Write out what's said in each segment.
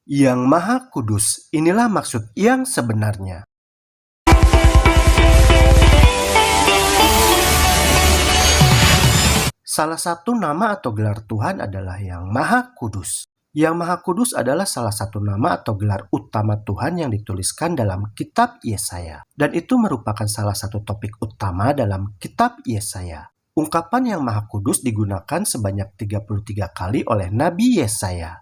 Yang Maha Kudus, inilah maksud yang sebenarnya. Salah satu nama atau gelar Tuhan adalah Yang Maha Kudus. Yang Maha Kudus adalah salah satu nama atau gelar utama Tuhan yang dituliskan dalam kitab Yesaya. Dan itu merupakan salah satu topik utama dalam kitab Yesaya. Ungkapan Yang Maha Kudus digunakan sebanyak 33 kali oleh Nabi Yesaya.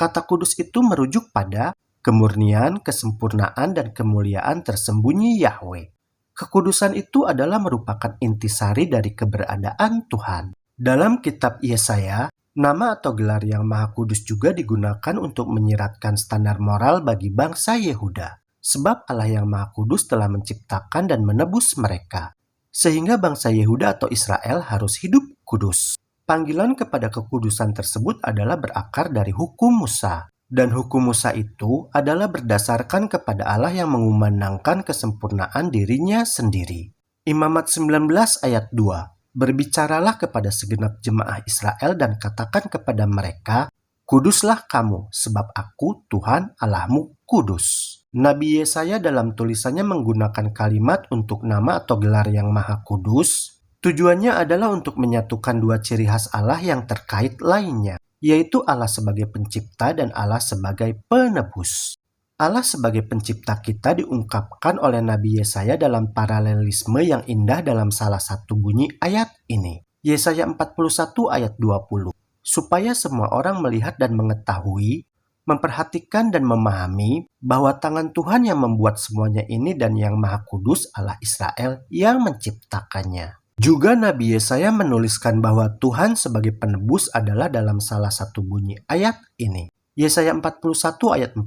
Kata kudus itu merujuk pada kemurnian, kesempurnaan, dan kemuliaan tersembunyi Yahweh. Kekudusan itu adalah merupakan intisari dari keberadaan Tuhan. Dalam kitab Yesaya, nama atau gelar Yang Maha Kudus juga digunakan untuk menyiratkan standar moral bagi bangsa Yehuda. Sebab Allah Yang Maha Kudus telah menciptakan dan menebus mereka. Sehingga bangsa Yehuda atau Israel harus hidup kudus. Panggilan kepada kekudusan tersebut adalah berakar dari hukum Musa. Dan hukum Musa itu adalah berdasarkan kepada Allah yang mengumandangkan kesempurnaan dirinya sendiri. Imamat 19 ayat 2. Berbicaralah kepada segenap jemaah Israel dan katakan kepada mereka, kuduslah kamu, sebab aku Tuhan Allahmu kudus. Nabi Yesaya dalam tulisannya menggunakan kalimat untuk nama atau gelar Yang Maha Kudus. Tujuannya adalah untuk menyatukan dua ciri khas Allah yang terkait lainnya, yaitu Allah sebagai pencipta dan Allah sebagai penebus. Allah sebagai pencipta kita diungkapkan oleh Nabi Yesaya dalam paralelisme yang indah dalam salah satu bunyi ayat ini. Yesaya 41 ayat 20. Supaya semua orang melihat dan mengetahui, memperhatikan dan memahami bahwa tangan Tuhan yang membuat semuanya ini dan Yang Maha Kudus Allah Israel yang menciptakannya. Juga Nabi Yesaya menuliskan bahwa Tuhan sebagai penebus adalah dalam salah satu bunyi ayat ini. Yesaya 41 ayat 14.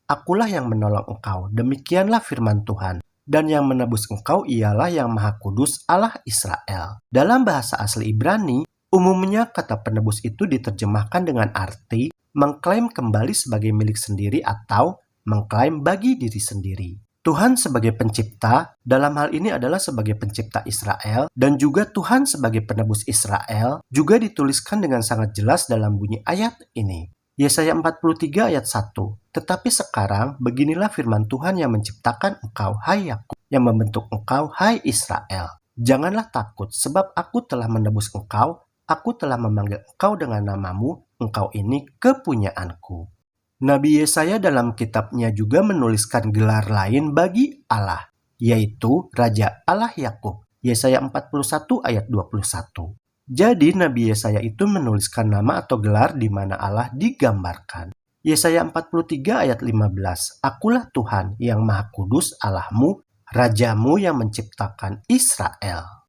Akulah yang menolong engkau, demikianlah firman Tuhan. Dan yang menebus engkau ialah Yang Maha Kudus Allah Israel. Dalam bahasa asli Ibrani, umumnya kata penebus itu diterjemahkan dengan arti mengklaim kembali sebagai milik sendiri atau mengklaim bagi diri sendiri. Tuhan sebagai pencipta, dalam hal ini adalah sebagai pencipta Israel, dan juga Tuhan sebagai penebus Israel, juga dituliskan dengan sangat jelas dalam bunyi ayat ini. Yesaya 43 ayat 1. Tetapi sekarang, beginilah firman Tuhan yang menciptakan engkau, hai Yakub, yang membentuk engkau, hai Israel. Janganlah takut, sebab aku telah menebus engkau, aku telah memanggil engkau dengan namamu, engkau ini kepunyaanku. Nabi Yesaya dalam kitabnya juga menuliskan gelar lain bagi Allah, yaitu Raja Allah Yakub. Yesaya 41 ayat 21. Jadi Nabi Yesaya itu menuliskan nama atau gelar di mana Allah digambarkan. Yesaya 43 ayat 15. Akulah Tuhan yang Maha Kudus Allahmu, Rajamu yang menciptakan Israel.